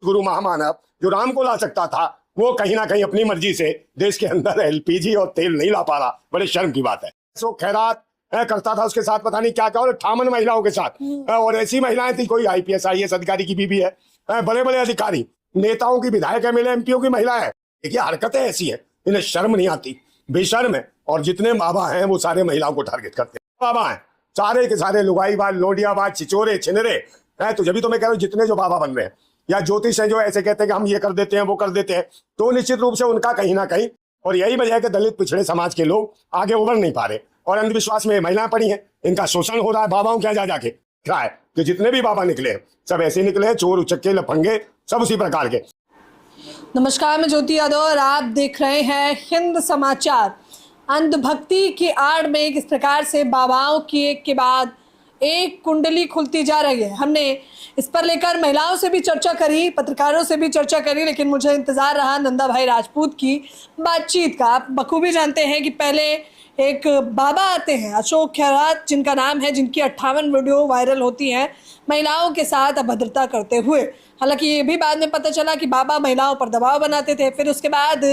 गुरु महामानव जो राम को ला सकता था, वो कहीं ना कहीं अपनी मर्जी से देश के अंदर एलपीजी और तेल नहीं ला पा रहा। बड़े शर्म की बात है। सो खैरात करता था, उसके साथ पता नहीं क्या क्या, और 58 महिलाओं के साथ, और ऐसी महिलाएं थी, कोई आईपीएस आईएएस अधिकारी की बीबी है, बड़े बड़े अधिकारी, नेताओं की, विधायक एमएलए एमपीओ की महिला है। देखिए हरकतें ऐसी है, इन्हें शर्म नहीं आती, बेशर्म है। और जितने बाबा हैं वो सारे महिलाओं को टारगेट करते हैं। बाबा हैं सारे के सारे लुगाईबाज, लोडियाबाज, छिचोरे, छिनरे हैं। तो जब भी तो मैं कह रहा हूँ, जितने जो बाबा बन रहे हैं या ज्योतिष हैं जो ऐसे कहते हैं कि हम ये कर देते हैं वो कर देते हैं, तो निश्चित रूप से उनका कहीं ना कहीं, और यही वजह है कि दलित पिछड़े समाज के लोग आगे उभर नहीं पा रहे और अंधविश्वास में महिलाएं पड़ी हैं, इनका शोषण हो रहा है। बाबाओं क्या जा जाके क्या है कि जितने भी बाबा निकले सब ऐसे निकले, चोर उचक्के लफंगे सब उसी प्रकार के। नमस्कार, मैं ज्योति यादव और आप देख रहे हैं हिंद समाचार। अंधभक्ति की आड़ में किस प्रकार से बाबाओं की एक के बाद एक कुंडली खुलती जा रही है, हमने इस पर लेकर महिलाओं से भी चर्चा करी, पत्रकारों से भी चर्चा करी, लेकिन मुझे इंतजार रहा नंदा भाई राजपूत की बातचीत का। आप बखूबी जानते हैं कि पहले एक बाबा आते हैं अशोक खैरात, जिनका नाम है, जिनकी 58 वीडियो वायरल होती हैं महिलाओं के साथ अभद्रता करते हुए। हालांकि ये भी बाद में पता चला कि बाबा महिलाओं पर दबाव बनाते थे। फिर उसके बाद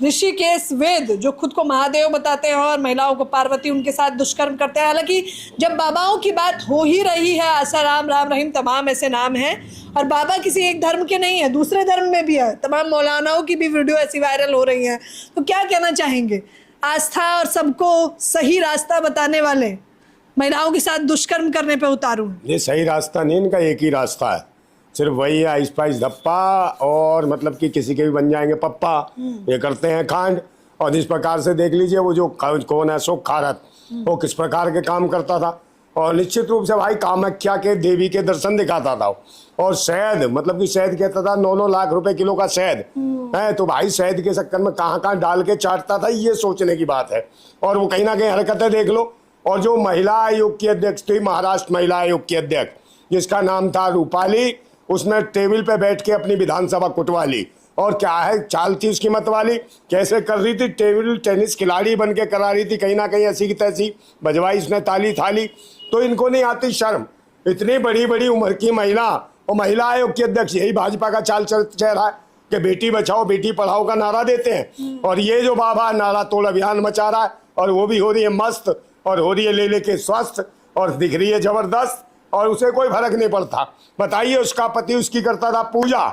ऋषिकेश वेद, जो खुद को महादेव बताते हैं और महिलाओं को पार्वती, उनके साथ दुष्कर्म करते हैं। हालांकि जब बाबाओं की बात हो ही रही है, आसाराम, राम रहीम, तमाम ऐसे नाम हैं, और बाबा किसी एक धर्म के नहीं है, दूसरे धर्म में भी है। तमाम मौलानाओं की भी वीडियो ऐसी वायरल हो रही हैं। तो क्या कहना चाहेंगे? आस्था और सबको सही रास्ता बताने वाले महिलाओं के साथ दुष्कर्म करने पे उतारू। ये सही रास्ता नहीं, इनका एक ही रास्ता है, सिर्फ वही है, आइस पाइस धप्पा, और मतलब कि किसी के भी बन जाएंगे पप्पा, ये करते हैं कांड। और जिस प्रकार से देख लीजिए वो जो कौन है अशोक खैरात, वो किस प्रकार के काम करता था, और निश्चित रूप से भाई कामाख्या के देवी के दर्शन दिखाता था। और शहद, मतलब कि शहद कहता था 9-9 लाख रुपए किलो का शहद है, तो भाई शहद के चक्कर में कहाँ कहाँ डाल के चाटता था, ये सोचने की बात है। और वो कहीं ना कहीं हरकतें देख लो। और जो महिला आयोग की अध्यक्ष थी, महाराष्ट्र महिला आयोग की अध्यक्ष, जिसका नाम था रूपाली, उसने टेबल पे बैठ के अपनी विधानसभा कुटवा ली। और क्या है चाल थी उसकी मत वाली, कैसे कर रही थी, टेबल टेनिस खिलाड़ी बन के करा रही थी, कहीं ना कहीं ऐसी की तैसी बजवाई उसने ताली थाली। तो इनको नहीं आती शर्म, इतनी बड़ी बड़ी उम्र की महिला और महिला आयोग की अध्यक्ष, यही भाजपा का चाल चल रहा है कि बेटी बचाओ बेटी पढ़ाओ का नारा देते हैं। और ये जो बाबा नारा तोड़ अभियान मचा रहा है, और वो भी हो रही है मस्त, और हो रही है ले लेके स्वस्थ, और दिख रही है जबरदस्त, और उसे कोई फर्क नहीं पड़ता। बताइए, उसका पति उसकी करता था पूजा,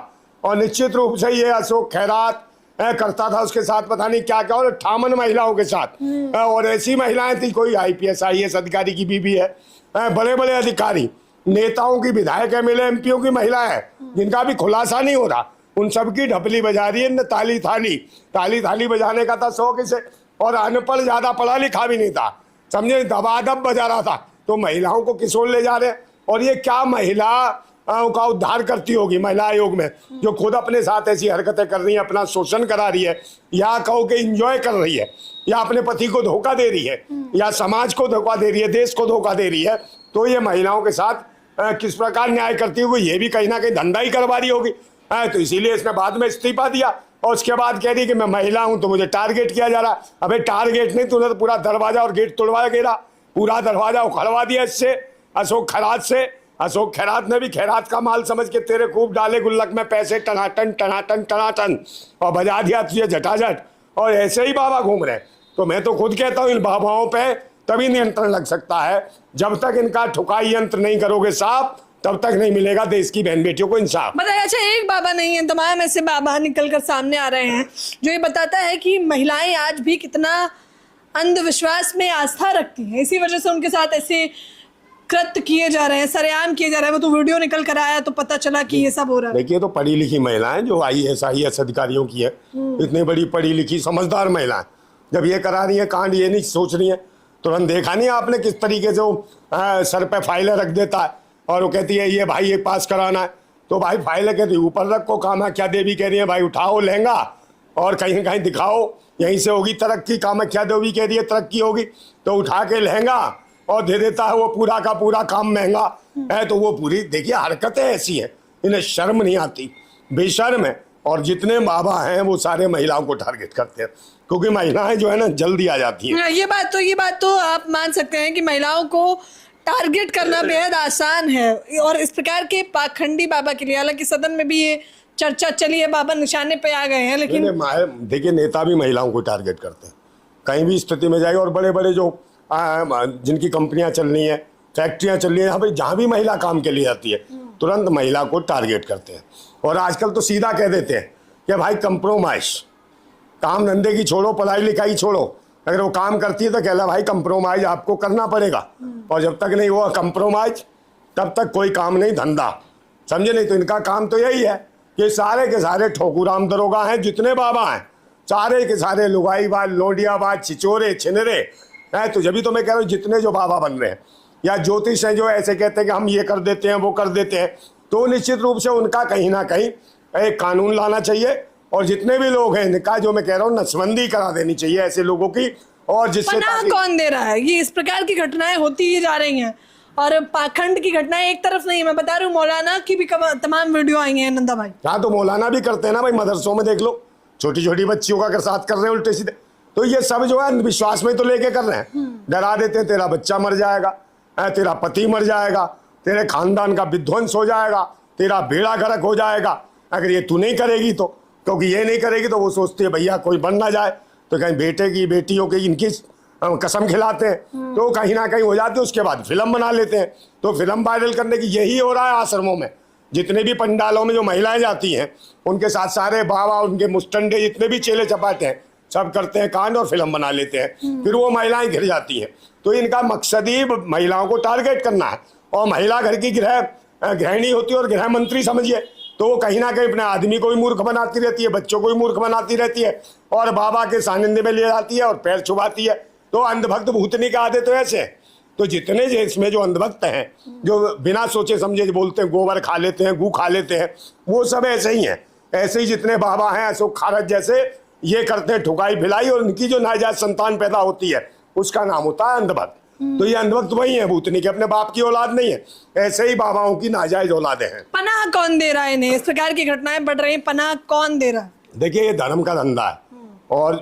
और निश्चित रूप से ये अशोक खैरात करता था उसके साथ पता नहीं क्या क्या, और 58 महिलाओं के साथ, और ऐसी महिलाएं थी, कोई आईपीएस आईएएस अधिकारी की बीबी है, बड़े बड़े अधिकारी, नेताओं की, विधायक एमएलए एमपीओ की महिला है, जिनका भी खुलासा नहीं हो रहा, उन सबकी ढपली बजा रही है न ताली थाली बजाने का था शौक इसे। और अनपढ़, ज्यादा पढ़ा लिखा भी नहीं था, समझे, दबादब बजा रहा था। तो महिलाओं को किशोर ले जा रहे हैं। और ये क्या महिला का उद्धार करती होगी महिला आयोग में, जो खुद अपने साथ ऐसी हरकतें कर रही है, अपना शोषण करा रही है, या कहो कि इंजॉय कर रही है, या अपने पति को धोखा दे रही है, या समाज को धोखा दे रही है, देश को धोखा दे रही है। तो ये महिलाओं के साथ किस प्रकार न्याय करती होगी, ये भी कहीं ना कहीं धंधा ही करवा रही होगी। तो इसीलिए इसने बाद में इस्तीफा दिया, और उसके बाद कह रही कि मैं महिला हूं तो मुझे टारगेट किया जा रहा। अबे टारगेट नहीं, तूने तो पूरा दरवाजा और गेट तोड़वा गिरा, पूरा दरवाजा उखड़वा दिया इससे, अशोक खैरात से। अशोक खैरात ने भी खैरात का माल समझ के तेरे खूब डाले गुल्लक में पैसे, टनाटन टनाटन टनाटन, और बजा दिया तुझे झटाझट। और ऐसे ही बाबा घूम रहे। तो मैं तो खुद कहता हूँ इन बाबाओं पे तभी नियंत्रण लग सकता है, जब तक इनका ठुकाई यंत्र नहीं करोगे साफ, तब तक नहीं मिलेगा देश की बहन बेटियों को इंसाफ। बताइए, अच्छा एक बाबा नहीं है, तमाम ऐसे बाबा निकलकर सामने आ रहे हैं, जो ये बताता है कि महिलाएं आज भी कितना अंधविश्वास में आस्था रखती हैं, इसी वजह से उनके साथ ऐसे कृत्य किए जा रहे हैं, सरेआम किए जा रहे हैं। वो तो वीडियो निकल कर आया तो पता चला कि ये सब हो रहा है। देखिए, तो पढ़ी लिखी महिलाएं जो आईएएस अधिकारियों की है, इतनी बड़ी पढ़ी लिखी समझदार महिलाएं, जब ये करा रही है कांड, ये नहीं सोच रही है, तुरंत देखा नहीं आपने किस तरीके से वो सर पे फाइलें रख देता है, और वो कहती है ये भाई ये पास कराना है, तो भाई फाइलें कहती है ऊपर रखो, कामाख्या देवी कह रही है भाई उठाओ लहंगा और कहीं कहीं दिखाओ, यहीं से होगी तरक्की, कामाख्या देवी कह रही है तरक्की होगी, तो उठा के लहंगा और दे देता है वो पूरा का पूरा काम महंगा है। तो वो पूरी, देखिए हरकतें ऐसी हैं, इन्हें शर्म नहीं आती, बेशर्म है। और जितने बाबा हैं वो सारे महिलाओं को टारगेट करते हैं, क्योंकि महिलाएं जो है ना जल्दी आ जाती हैं। ये बात तो आप मान सकते हैं कि महिलाओं को टारगेट करना बेहद आसान है, और इस प्रकार के पाखंडी बाबा के लिए, हालांकि सदन में भी ये चर्चा चली है, बाबा निशाने पे आ गए हैं, लेकिन देखिए नेता भी महिलाओं को टारगेट करते हैं, कहीं भी स्थिति में जाएगा। और बड़े बड़े जो जिनकी कंपनियां चल रही हैं, फैक्ट्रियां चल रही हैं, यहाँ पर जहाँ भी महिला काम के लिए आती है तुरंत महिला को टारगेट करते हैं। और आजकल तो सीधा कह देते हैं कि भाई कंप्रोमाइज, काम धंधे की छोड़ो, पढ़ाई लिखाई छोड़ो, अगर वो काम करती है तो कहला भाई कंप्रोमाइज आपको करना पड़ेगा। और जब तक नहीं हुआ कंप्रोमाइज तब तक कोई काम नहीं धंधा, समझे नहीं। तो इनका काम तो यही है कि सारे के सारे ठोकूराम दरोगा हैं, जितने बाबा हैं सारे के सारे लुगाईबाज, लोडियाबाज, छिचोरे, छिनरे हैं। तो जब तो मैं कह रहा हूँ जितने जो बाबा बन रहे हैं या ज्योतिष हैं जो ऐसे कहते हैं कि हम ये कर देते हैं वो कर देते हैं, तो निश्चित रूप से उनका कहीं ना कहीं एक कानून लाना चाहिए। और जितने भी लोग हैं इनका जो मैं कह रहा हूँ नसबंदी करा देनी चाहिए ऐसे लोगों की। और जिससे पनाह कौन दे रहा है? ये इस प्रकार की घटनाएं होती ही जा रही हैं और पाखंड की घटनाएं एक तरफ नहीं, मैं बता रही हूँ मौलाना की भी तमाम वीडियो आई हैं नंदा भाई। हाँ तो मौलाना भी करते हैं ना भाई, मदरसों में देख लो, छोटी छोटी बच्चियों का साथ कर रहे हैं उल्टे सीधे। तो ये सब जो है विश्वास में तो लेके कर रहे हैं, डरा देते हैं तेरा बच्चा मर जाएगा, तेरा पति मर जाएगा, तेरे खानदान का विध्वंस हो जाएगा, तेरा बेड़ा गर्क हो जाएगा अगर ये तू नहीं करेगी तो। क्योंकि ये नहीं करेगी तो वो सोचती है भैया कोई बन ना जाए, तो कहीं बेटे की बेटियों की इनकी कसम खिलाते हैं तो कहीं ना कहीं हो जाते हैं। उसके बाद फिल्म बना लेते हैं। तो फिल्म वायरल करने की यही हो रहा है आश्रमों में, जितने भी पंडालों में जो महिलाएं जाती हैं उनके साथ सारे बाबा, उनके मुस्टंडे, जितने भी चेले चपाटे हैं सब करते हैं कांड और फिल्म बना लेते हैं। फिर वो महिलाएं घिर जाती हैं। तो इनका मकसद ही महिलाओं को टारगेट करना है। और महिला घर की गृहिणी होती है और गृह मंत्री समझिए, तो वो कहीं ना कहीं अपने आदमी को भी मूर्ख बनाती रहती है, बच्चों को भी मूर्ख बनाती रहती है और बाबा के सानिध्य में ले जाती है और पैर छुपाती है। तो अंधभक्त भूतनी का आदे तो ऐसे। तो जितने इसमें जो अंधभक्त हैं जो बिना सोचे समझे बोलते हैं, गोबर खा लेते हैं, गू खा लेते हैं, वो सब ऐसे ही हैं। ऐसे ही जितने बाबा हैं अशोक खारज जैसे ये करते हैं ठुकाई भिलाई, और इनकी जो नाजायज संतान पैदा होती है उसका नाम होता है अंधभक्त। तो ये अंधभक्त वही है भूतनी के, अपने बाप की औलाद नहीं है, ऐसे ही बाबाओं की नाजायज औलादें हैं। पनाह कौन दे रहा है इन्हें? इस प्रकार की घटनाएं बढ़ रही हैं, पनाह कौन दे रहा है? देखिए ये धर्म का धंधा है। और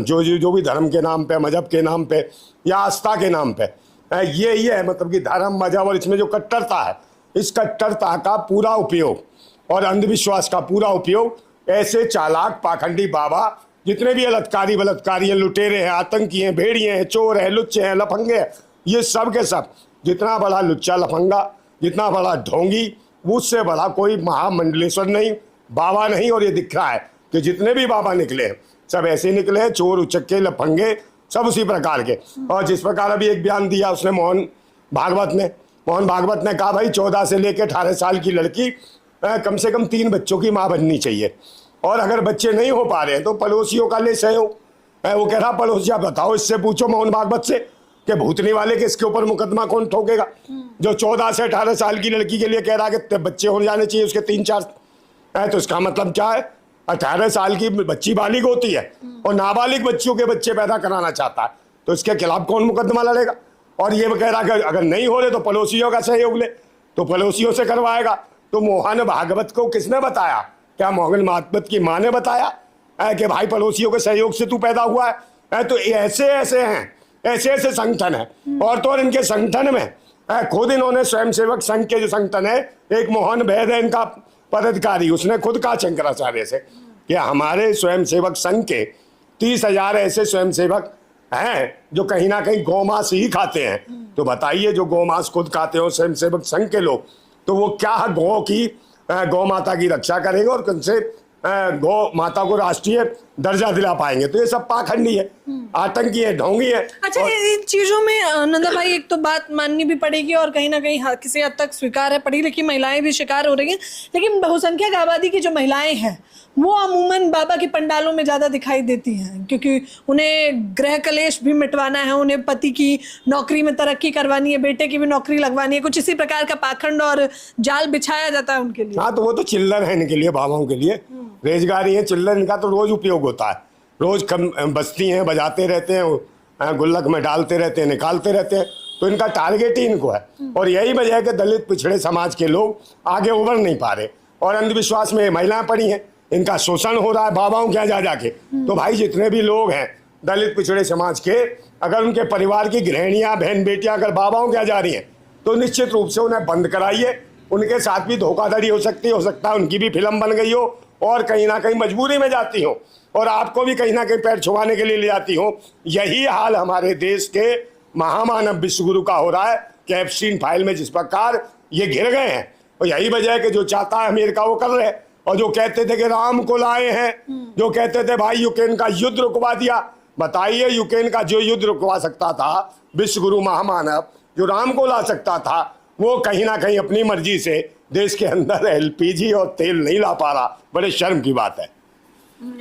जो भी धर्म के नाम पे, मजहब के नाम पे या आस्था के नाम पे ये है, मतलब कि धर्म, मजहब और इसमें जो कट्टरता है, इस कट्टरता का पूरा उपयोग और अंधविश्वास का पूरा उपयोग ऐसे चालाक पाखंडी बाबा, जितने भी बलात्कारी हैं, लुटेरे हैं, आतंकी हैं, भेड़िए हैं, चोर हैं, लुच्चे हैं, लफंगे हैं, ये सब के सब, जितना बड़ा लुच्चा लफंगा, जितना बड़ा ढोंगी, उससे बड़ा कोई महामंडलेश्वर नहीं, बाबा नहीं। और ये दिख रहा है कि जितने भी बाबा निकले हैं सब ऐसे निकले हैं, चोर, उचक्के, लफंगे, सब उसी प्रकार के। और जिस प्रकार अभी एक बयान दिया उसने मोहन भागवत ने कहा भाई 14 से लेकर 18 साल की लड़की कम से कम 3 बच्चों की माँ बननी चाहिए। और अगर बच्चे नहीं हो पा रहे हैं तो पड़ोसियों का ले सहयोग। वो कह रहा पड़ोसिया बताओ, इससे पूछो मोहन भागवत से कि भूतनी वाले के इसके ऊपर मुकदमा कौन ठोकेगा, जो 14 से 18 साल की लड़की के लिए कह रहा है कि बच्चे हो जाने चाहिए उसके 3-4। तो इसका मतलब क्या है? 18 साल की बच्ची बालिग होती है और नाबालिग बच्चियों के बच्चे पैदा कराना चाहता है, तो इसके खिलाफ कौन मुकदमा लड़ेगा? और ये कह रहा कि अगर नहीं हो रहे तो पड़ोसियों का सहयोग ले, तो पड़ोसियों से करवाएगा। तो मोहन भागवत को किसने बताया? क्या मोहन भागवत की माँ ने बताया कि भाई पड़ोसियों के सहयोग से तू पैदा हुआ है? तो ऐसे ऐसे संगठन है। और तो और इनके संगठन में खुद इन्होंने स्वयंसेवक संघ के जो संगठन है, एक मोहन वैद है इनका पदाधिकारी, उसने खुद कहा शंकराचार्य से कि हमारे स्वयंसेवक संघ के 30,000 ऐसे स्वयंसेवक हैं जो कहीं ना कहीं गौमांस ही खाते हैं। तो बताइए जो गौमांस खुद खाते हो स्वयंसेवक संघ के लोग, तो वो क्या गौ माता की रक्षा करेंगे और उनसे गौ माता को राष्ट्रीय दर्जा दिला पाएंगे? तो ये सब पाखंडी है, आतंकी है, ढोंगी है। अच्छा, इन चीजों में नंदा भाई एक तो बात माननी भी पड़ेगी और कहीं ना कहीं किसी हद तक स्वीकार है, पढ़ी लिखी महिलाएं भी शिकार हो रही हैं, लेकिन बहुसंख्यक आबादी की जो महिलाएं हैं वो अमूमन बाबा के पंडालों में ज्यादा दिखाई देती हैं, क्योंकि उन्हें गृह कलेश भी मिटवाना है, उन्हें पति की नौकरी में तरक्की करवानी है, बेटे की भी नौकरी लगवानी है, कुछ इसी प्रकार का पाखंड और जाल बिछाया जाता है उनके लिए। हाँ तो वो तो चिल्लर है इनके लिए, बाबाओं के लिए रेजगारी है, चिल्लर इनका तो रोज उपयोग होता है, रोज बजती हैं, बजाते रहते हैं, गुल्लक में डालते रहते हैं, निकालते रहते हैं। तो इनका टारगेट ही इनको है। और यही वजह है कि दलित पिछड़े समाज के लोग आगे उभर नहीं पा रहे और अंधविश्वास में महिलाएं पड़ी हैं, इनका शोषण हो रहा है बाबाओं के यहाँ जा के। तो भाई जितने भी लोग हैं दलित पिछड़े समाज के, अगर उनके परिवार की गृहिणियां, बहन बेटियां अगर बाबाओं के यहाँ जा रही हैं तो निश्चित रूप से उन्हें बंद कराइए उनके साथ भी धोखाधड़ी हो सकता है उनकी भी फिल्म बन गई हो और कहीं ना कहीं मजबूरी में जाती हो और आपको भी कहीं ना कहीं पैर छुपाने के लिए ले जाती हो। यही हाल हमारे देश के महामानव विश्वगुरु का हो रहा है कि एप्स्टीन फाइल में जिस प्रकार ये घिर गए हैं, और यही वजह है कि जो चाहता है अमेरिका वो कर रहे हैं। और जो कहते थे कि राम को लाए हैं, जो कहते थे भाई यूक्रेन का युद्ध रुकवा दिया, बताइए यूक्रेन का जो युद्ध रुकवा सकता था विश्वगुरु महामानव, जो राम को ला सकता था, वो कहीं ना कहीं अपनी मर्जी से देश के अंदर एलपीजी और तेल नहीं ला पा रहा। बड़े शर्म की बात है।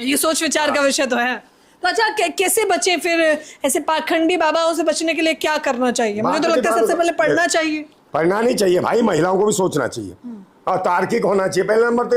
ये सोच विचार का विषय तो है। तो अच्छा, कैसे बचें फिर ऐसे पाखंडी बाबाओं से बचने के लिए? क्या करना चाहिए? मुझे तो लगता है सबसे पहले पढ़ना चाहिए। पढ़ना नहीं चाहिए भाई, महिलाओं को भी सोचना चाहिए और तार्किक होना चाहिए। पहले नंबर तो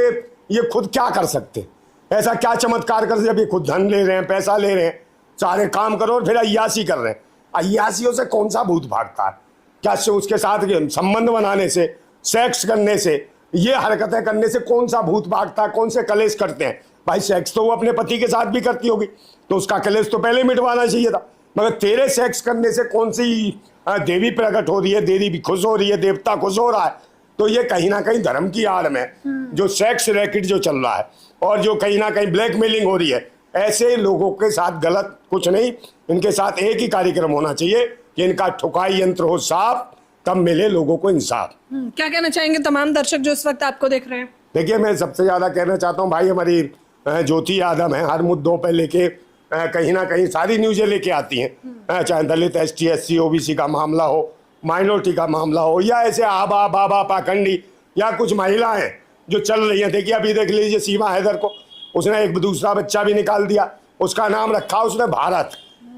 ये खुद क्या कर सकते, ऐसा क्या चमत्कार कर, जब ये खुद धन ले रहे हैं, पैसा ले रहे हैं, सारे काम करो और फिर अय्यासी कर रहे हैं। अय्यासियों से कौन सा भूत भागता है? क्या उसके साथ संबंध बनाने से, सेक्स करने से, ये हरकतें करने से कौन सा भूत भागता है? कौन से कलेश करते हैं? भाई सेक्स तो वो अपने पति के साथ भी करती होगी, तो उसका कलेश तो पहले मिटवाना चाहिए था। मगर तेरे सेक्स करने से कौन सी देवी प्रकट हो रही है, देवी भी खुश हो रही है, देवता खुश हो रहा है? तो ये कहीं ना कहीं धर्म की आड़ में जो सेक्स रैकेट जो चल रहा है और जो कहीं ना कहीं ब्लैकमेलिंग हो रही है, ऐसे लोगों के साथ गलत कुछ नहीं, इनके साथ एक ही कार्यक्रम होना चाहिए कि इनका ठुकाई यंत्र हो साफ, तब मिले लोगों को इंसाफ। क्या कहना चाहेंगे तमाम दर्शक जो इस वक्त आपको देख रहे हैं? देखिए, मैं सबसे ज्यादा कहना चाहता हूँ भाई, हमारी ज्योति यादव है, हर मुद्दों पर लेके कहीं ना कहीं सारी न्यूज़ें लेके आती हैं, चाहे दलित, ST SC OBC का मामला हो, माइनॉरिटी का मामला हो, या ऐसे आबा बाबा पाखंडी या कुछ महिलाएं जो चल रही हैं। देखिए अभी देख लीजिए सीमा हैदर को, उसने एक दूसरा बच्चा भी निकाल दिया, उसका नाम रखा उसने भारत।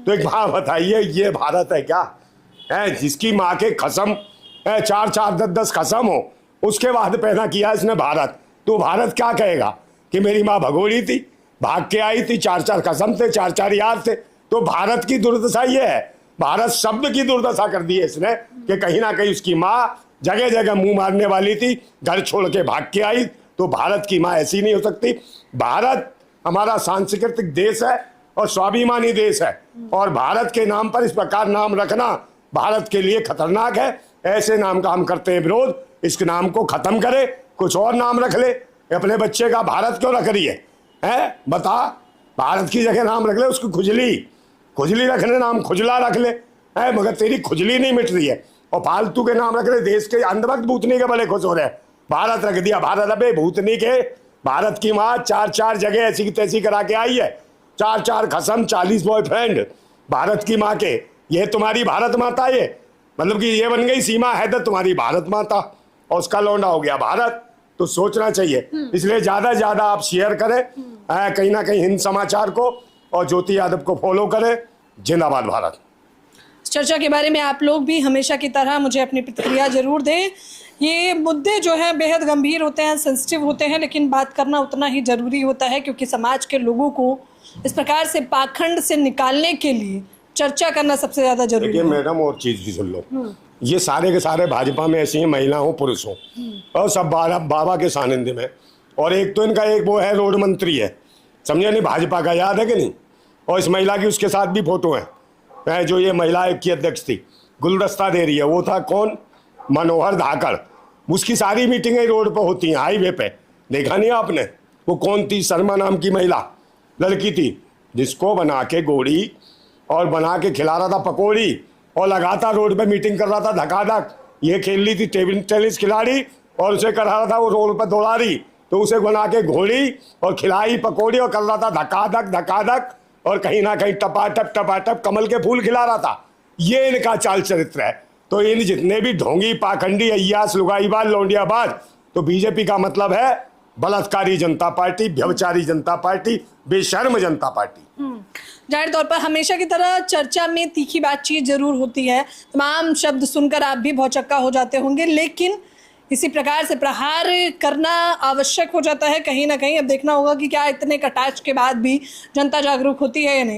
तो एक बात बताइए, ये भारत है क्या? है जिसकी माँ के कसम 4-4 10-10 कसम हो, उसके बाद पैदा किया इसने भारत। तो भारत क्या कहेगा कि मेरी माँ भगोड़ी थी, भाग के आई थी, 4-4 कसम थे, 4-4 यार थे। तो भारत की दुर्दशा ये है, भारत शब्द की दुर्दशा कर दी है इसने कि कहीं ना कहीं उसकी माँ जगह जगह मुंह मारने वाली थी, घर छोड़ के भाग के आई। तो भारत की माँ ऐसी नहीं हो सकती। भारत हमारा सांस्कृतिक देश है और स्वाभिमानी देश है, और भारत के नाम पर इस प्रकार नाम रखना भारत के लिए खतरनाक है। ऐसे नाम का हम करते हैं विरोध, इस नाम को खत्म करे, कुछ और नाम रख ले। अपने बच्चे का भारत क्यों रख रही है? बता, भारत की जगह नाम रख ले, उसकी खुजली रखने नाम खुजला रख ले, है मगर तेरी खुजली नहीं मिट रही है, और फालतू के नाम रख ले। देश के अंधभक्त भूतनी के बड़े खुश हो रहे हैं, भारत रख दिया भारत। अबे भूतनी के, भारत की माँ 4-4 जगह ऐसी तैसी करा के आई है, 4-4 कसम, 40 बॉयफ्रेंड भारत की माँ के। ये तुम्हारी भारत माता, ये मतलब कि ये बन गई सीमा हैदर तुम्हारी भारत माता, और उसका लौंडा हो गया भारत। तो सोचना चाहिए, इसलिए ज्यादा से ज्यादा आप शेयर करें कहीं ना कहीं हिंद समाचार को, और ज्योति यादव को फॉलो करें। जिंदाबाद भारत। चर्चा के बारे में आप लोग भी हमेशा की तरह मुझे अपनी प्रतिक्रिया जरूर दें। ये मुद्दे जो हैं बेहद गंभीर होते हैं, सेंसिटिव होते हैं, लेकिन बात करना उतना ही जरूरी होता है, क्योंकि समाज के लोगों को इस प्रकार से पाखंड से निकालने के लिए चर्चा करना सबसे ज्यादा जरूरी है। मैडम और चीज भी सुन लो, ये सारे के सारे भाजपा में ऐसी हैं, महिला हो पुरुष हो, और सब बाबा के सानिध्य में। और एक तो इनका एक वो है रोड मंत्री है, समझे नहीं, भाजपा का, याद है कि नहीं? और इस महिला की उसके साथ भी फोटो है, जो ये महिला की अध्यक्ष थी, गुलदस्ता दे रही है, वो था कौन? मनोहर धाकड़। उसकी सारी मीटिंगें रोड पर होती हैं, हाईवे पे, देखा नहीं आपने? वो कौन थी? शर्मा नाम की महिला लड़की थी, जिसको बना के गोड़ी और बना के खिला रहा था पकौड़ी, और लगातार रोड पे मीटिंग कर रहा था धकाधक। ये खेल रही थी टेबल टेनिस खिलाड़ी, और उसे कर रहा था वो रोड पर दौड़ा रही, तो उसे बना के घोड़ी और खिलाई पकौड़ी और कर रहा था धकाधक, और कहीं ना कहीं टपाटप कमल के फूल खिला रहा था। ये इनका चाल चरित्र है। तो इन जितने भी ढोंगी, पाखंडी, अय्यास, लुगाईबाज, लौंडियाबाज, तो बीजेपी का मतलब है बलात्कारी जनता पार्टी, व्यभिचारी जनता पार्टी, बेशर्म जनता पार्टी। जाहिर तौर पर हमेशा की तरह चर्चा में तीखी बातचीत जरूर होती है, तमाम शब्द सुनकर आप भी भौचक्का हो जाते होंगे, लेकिन इसी प्रकार से प्रहार करना आवश्यक हो जाता है कहीं ना कहीं। अब देखना होगा कि क्या इतने कटाक्ष के बाद भी जनता जागरूक होती है या नहीं।